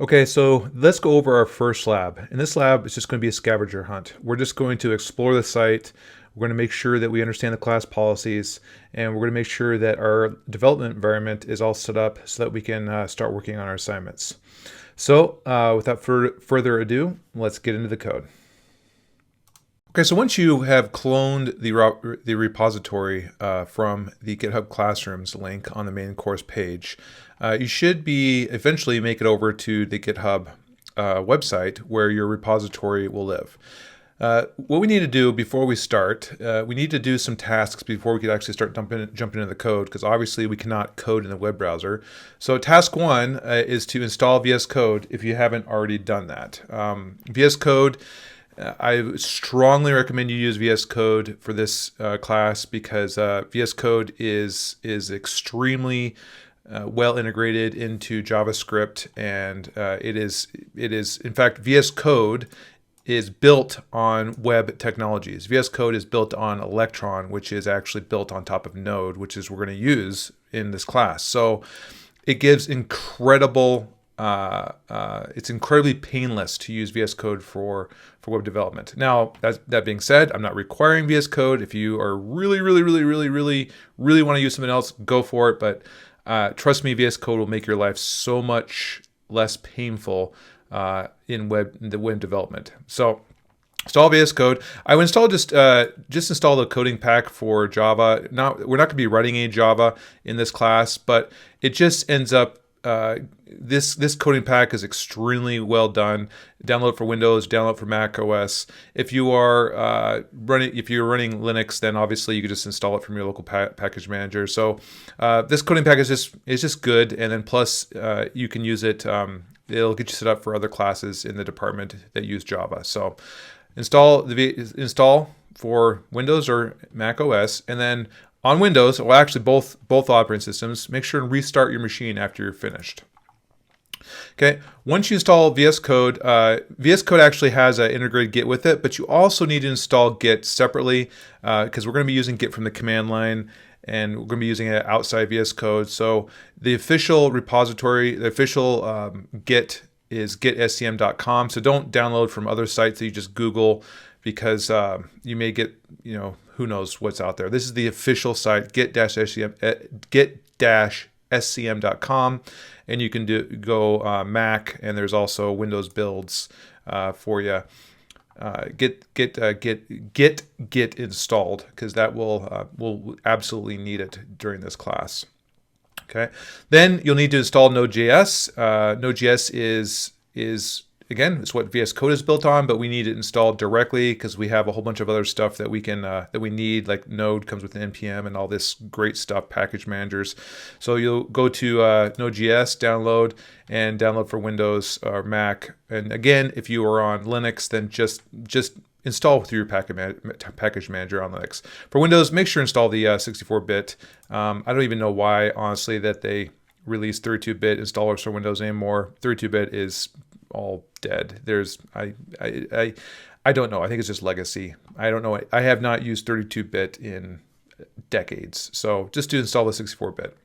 Okay, so let's go over our first lab. In this lab, it's just going to be a scavenger hunt. We're just going to explore the site. We're going to make sure that we understand the class policies, and we're going to make sure that our development environment is all set up so that we can start working on our assignments. So without further ado, let's get into the code. Okay, so once you have cloned the repository from the GitHub Classrooms link on the main course page, you should be eventually make it over to the GitHub website where your repository will live. What we need to do before we start, we need to do some tasks before we could actually start jumping into the code, because obviously we cannot code in the web browser. So task one is to install VS Code if you haven't already done that. VS Code, I strongly recommend you use VS Code for this class because VS Code is extremely well integrated into JavaScript, and it is in fact, VS Code is built on web technologies. VS Code is built on Electron, which is actually built on top of Node, which is we're going to use in this class. So it gives incredible. It's incredibly painless to use VS Code for web development. Now, that being said, I'm not requiring VS Code. If you are really want to use something else, go for it. But trust me, VS Code will make your life so much less painful in the web development. So install VS Code. I would install just install the coding pack for Java. We're not going to be writing any Java in this class, but it just ends up this coding pack is extremely well done. Download for Windows, download for Mac OS. If you are running Linux, then obviously you could just install it from your local package manager. So this coding pack is just good, and then plus you can use it. It'll get you set up for other classes in the department that use Java. So install for Windows or Mac OS, and then on Windows, well, actually both operating systems, make sure and restart your machine after you're finished. Okay, once you install VS Code, VS Code actually has an integrated Git with it, but you also need to install Git separately because we're going to be using Git from the command line, and we're going to be using it outside VS Code. So the official repository, the official Git is gitscm.com. So don't download from other sites that you just Google, because you may get, who knows what's out there. This is the official site, git-scm.com, and you can go Mac, and there's also Windows builds for you. Get installed, because that will absolutely need it during this class. Okay, then you'll need to install Node.js. Node.js is again, it's what VS Code is built on, but we need it installed directly because we have a whole bunch of other stuff that we can that we need, like Node comes with an npm and all this great stuff, package managers. So you'll go to Node.js, download for Windows or Mac. And again, if you are on Linux, then just install through your package manager on Linux. For Windows, make sure to install the 64-bit. I don't even know why, honestly, that they release 32-bit installers for Windows anymore. 32-bit is all dead. I don't know. I think it's just legacy. I don't know. I have not used 32-bit in decades. So just to install the 64-bit.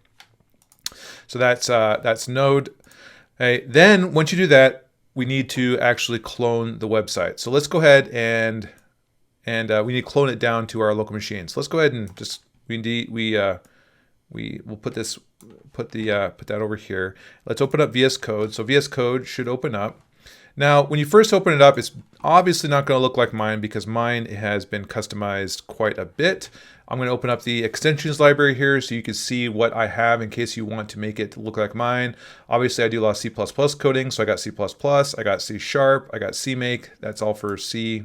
So that's Node. Okay. Then once you do that, we need to actually clone the website. So let's go ahead and we need to clone it down to our local machine. So let's go ahead and just we'll put that over here. Let's open up VS Code. So VS Code should open up. Now, when you first open it up, it's obviously not going to look like mine because mine has been customized quite a bit. I'm going to open up the extensions library here so you can see what I have in case you want to make it look like mine. Obviously, I do a lot of C++ coding, so I got C++, I got C#, I got CMake. That's all for C++.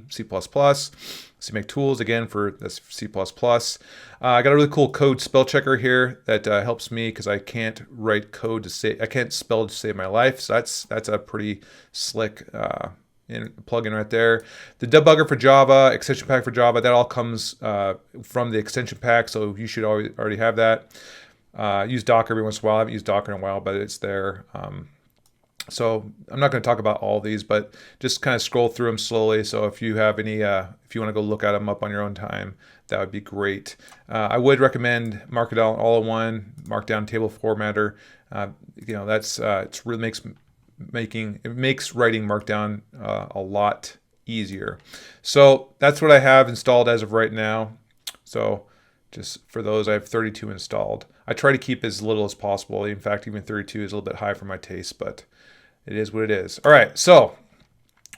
CMake tools, again, for that's C++. I got a really cool code spell checker here that helps me because I can't write code I can't spell to save my life. So that's a pretty slick plugin right there. The debugger for Java, extension pack for Java, that all comes from the extension pack, so you should already have that. Use Docker every once in a while. I haven't used Docker in a while, but it's there. So I'm not going to talk about all these, but just kind of scroll through them slowly. So if you have any, if you want to go look at them up on your own time, that would be great. I would recommend Markdown all-in-one, Markdown table formatter. That's it really makes it makes writing Markdown a lot easier. So that's what I have installed as of right now. So just for those, I have 32 installed. I try to keep as little as possible. In fact, even 32 is a little bit high for my taste, but it is what it is. All right, so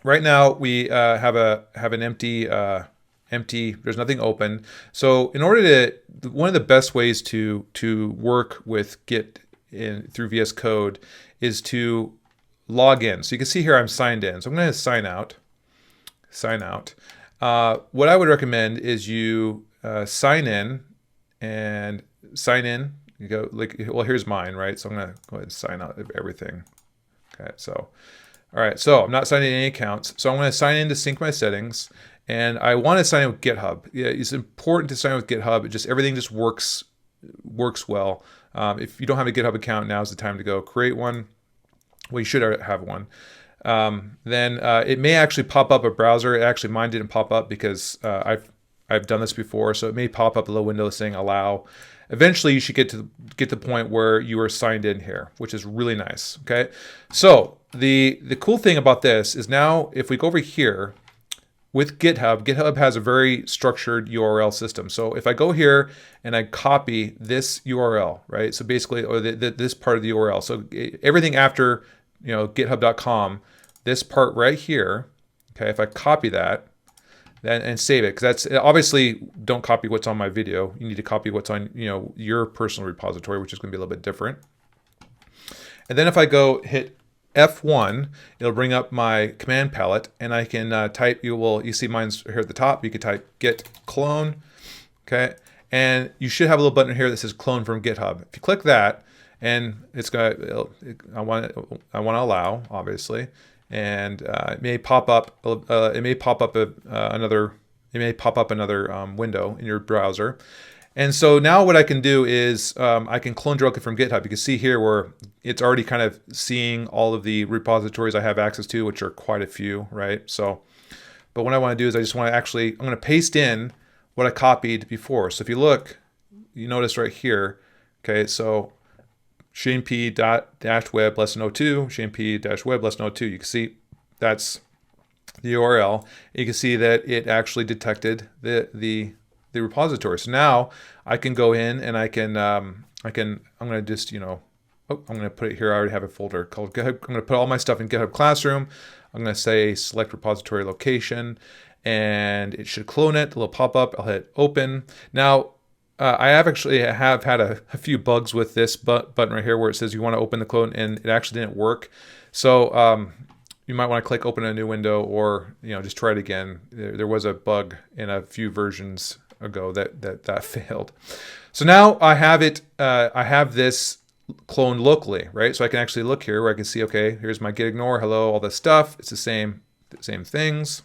right now we have an empty. There's nothing open. So in order to, one of the best ways to work with Git through VS Code is to log in. So you can see here I'm signed in. So I'm going to sign out. What I would recommend is you sign in and sign in. You go well, here's mine, right? So I'm going to go ahead and sign out of everything. Okay, so all right, so I'm not signing in any accounts. So I'm going to sign in to sync my settings. And I want to sign in with GitHub. Yeah, it's important to sign in with GitHub. Everything just works well. If you don't have a GitHub account, now's the time to go create one. Well, you should have one. Then it may actually pop up a browser. Actually, mine didn't pop up because I've done this before. So it may pop up a little window saying allow. Eventually, you should get to the point where you are signed in here, which is really nice. Okay. So the cool thing about this is now if we go over here. With GitHub has a very structured URL system. So if I go here and I copy this URL, right? So basically, or this part of the URL. So everything after, github.com, this part right here, okay, if I copy that and save it, because that's obviously don't copy what's on my video. You need to copy what's on, your personal repository, which is going to be a little bit different. And then if I go hit F1, it'll bring up my command palette, and I can type. You see mine's here at the top. You could type git clone, okay, and you should have a little button here that says clone from GitHub. If you click that, and it's gonna, I want to allow, obviously, and it may pop up. Another window in your browser. And so now what I can do is I can clone directly from GitHub. You can see here where it's already kind of seeing all of the repositories I have access to, which are quite a few, right? So, but what I want to do is I just want to I'm going to paste in what I copied before. So if you look, you notice right here, okay, so Shane P-web lesson02, Shane P-web lesson02, you can see that's the URL. You can see that it actually detected the repository. So now I can go in and I'm going to just, I'm going to put it here. I already have a folder called GitHub. I'm going to put all my stuff in GitHub Classroom. I'm going to say select repository location, and it should clone it. A little pop-up. I'll hit open. Now, I have had a few bugs with this button right here where it says you want to open the clone, and it actually didn't work. So you might want to click open a new window, or just try it again. There was a bug in a few versions ago that failed. So now I have it. I have this cloned locally, right? So I can actually look here where I can see, okay, here's my git ignore, hello, all this stuff. It's the same things.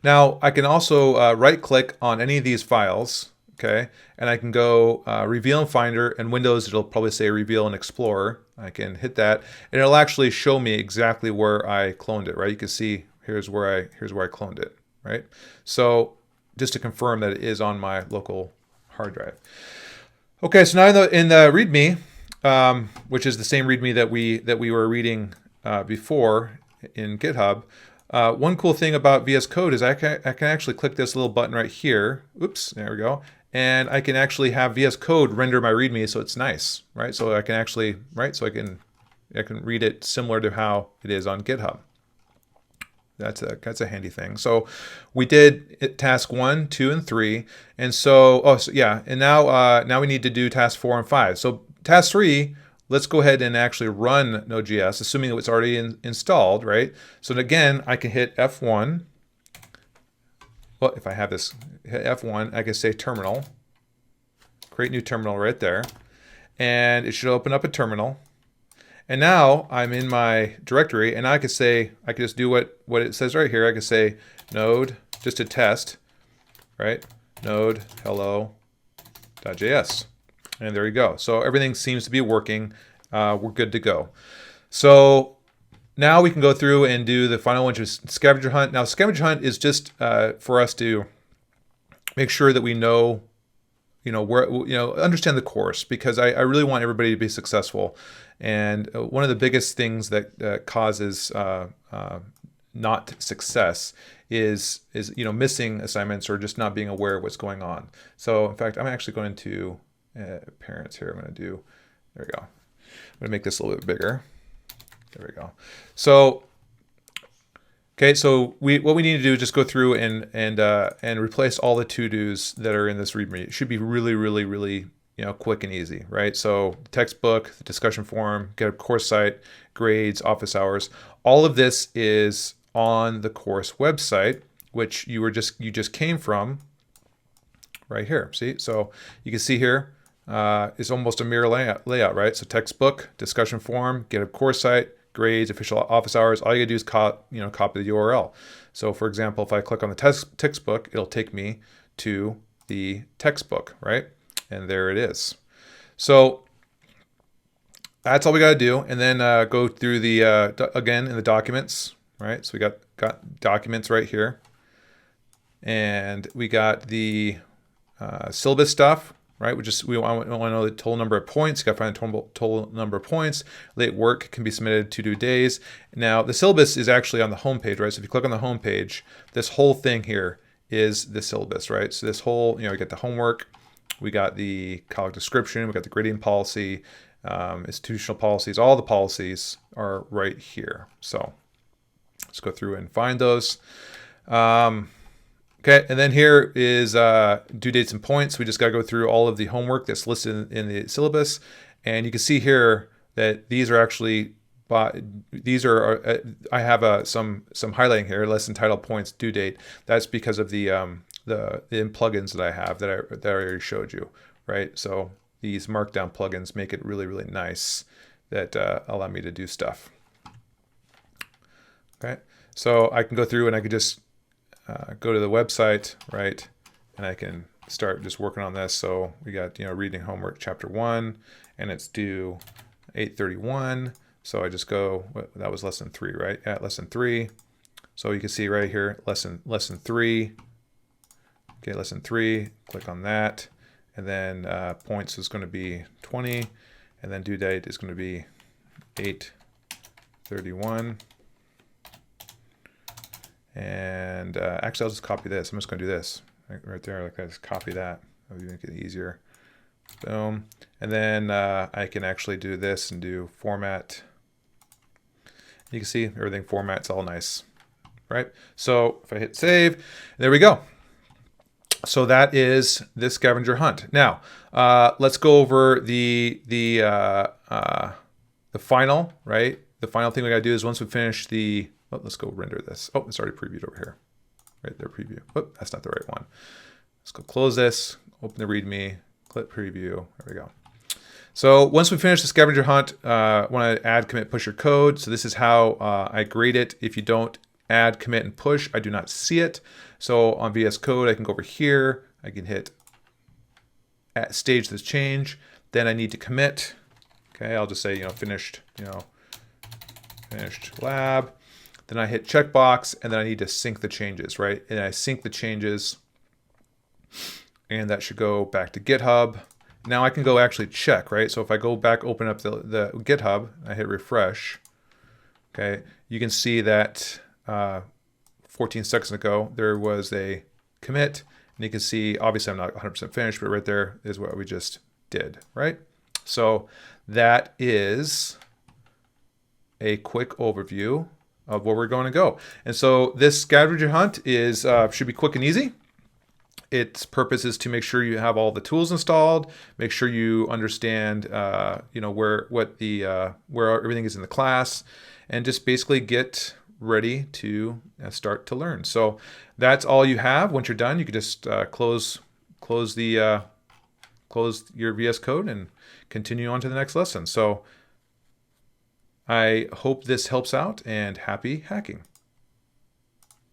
Now I can also right click on any of these files, okay, and I can go reveal in Finder, and Windows it'll probably say reveal in Explorer. I can hit that, and it'll actually show me exactly where I cloned it, right? You can see here's where I cloned it, right? So just to confirm that it is on my local hard drive. Okay, so now in the README, which is the same README that we were reading before in GitHub, one cool thing about VS Code is I can actually click this little button right here. Oops, there we go. And I can actually have VS Code render my README, so it's nice, right? So I can actually, right? So I can read it similar to how it is on GitHub. That's a handy thing. So we did task 1, 2, and 3, and so and now we need to do task 4 and 5. So task 3, let's go ahead and actually run Node.js, assuming it's already installed, right? So again, I can hit F1. Well, if I have this, hit F1, I can say terminal, create new terminal right there, and it should open up a terminal. And now I'm in my directory, and I could just do what it says right here. I could say node, just to test, right? Node hello.js. And there you go. So everything seems to be working. We're good to go. So now we can go through and do the final one, which is scavenger hunt. Now, scavenger hunt is just for us to make sure that we know, understand the course, because I really want everybody to be successful. And one of the biggest things that causes not success is missing assignments or just not being aware of what's going on. So in fact, I'm actually going to parents here. I'm going to do, there we go. I'm going to make this a little bit bigger. There we go. So okay, so what we need to do is just go through and replace all the to-dos that are in this README. It should be really, really, really quick and easy, right? So textbook, the discussion forum, get a course site, grades, office hours. All of this is on the course website, which you just came from right here. See, so you can see here it's almost a mirror layout, right? So textbook, discussion forum, get a course site, grades, official office hours. All you gotta do is copy the URL. So for example, if I click on the textbook, it'll take me to the textbook, right? And there it is. So that's all we gotta do. And then go through the, again, in the documents, right? So we got documents right here. And we got the syllabus stuff, right? We want to know the total number of points. You got to find the total number of points. Late work can be submitted to due days. Now, the syllabus is actually on the home page, right? So if you click on the home page, this whole thing here is the syllabus, right? So this whole, we got the homework, we got the college description, we got the grading policy, institutional policies. All the policies are right here. So let's go through and find those. Okay, and then here is due dates and points. We just got to go through all of the homework that's listed in the syllabus, and you can see here that these are actually I have some highlighting here. Lesson title, points, due date. That's because of the plugins that I have that I already showed you, right? So these markdown plugins make it really, really nice that allow me to do stuff. Okay, so I can go through and I could just go to the website, right? And I can start just working on this. So we got, reading homework chapter 1, and it's due 8/31. So I just go, that was lesson 3, right? At lesson 3. So you can see right here, lesson 3. Okay, lesson 3, click on that. And then points is going to be 20. And then due date is going to be 8/31. And actually, I'll just copy this. I'm just going to do this right there, like I just copy that. That would make it easier. Boom. And then I can actually do this and do format. You can see everything formats all nice, right? So if I hit save, there we go. So that is this scavenger hunt. Now let's go over the final, right? The final thing we got to do is once we finish the let's go render this. Oh, it's already previewed over here. Right there, preview. Whoop, that's not the right one. Let's go close this, open the README, click preview. There we go. So once we finish the scavenger hunt, I want to add, commit, push your code. So this is how I grade it. If you don't add, commit, and push, I do not see it. So on VS Code, I can go over here. I can hit stage this change. Then I need to commit. Okay, I'll just say, finished, finished lab. Then I hit checkbox, and then I need to sync the changes, right? And I sync the changes, and that should go back to GitHub. Now I can go actually check, right? So if I go back, open up the GitHub, I hit refresh, okay, you can see that 14 seconds ago, there was a commit, and you can see, obviously I'm not 100% finished, but right there is what we just did, right? So that is a quick overview of where we're going to go. And so this scavenger hunt is should be quick and easy. Its purpose is to make sure you have all the tools installed, make sure you understand where everything is in the class, and just basically get ready to start to learn. So that's all you have. Once you're done, you can just close your VS Code and continue on to the next lesson. So I hope this helps out, and happy hacking.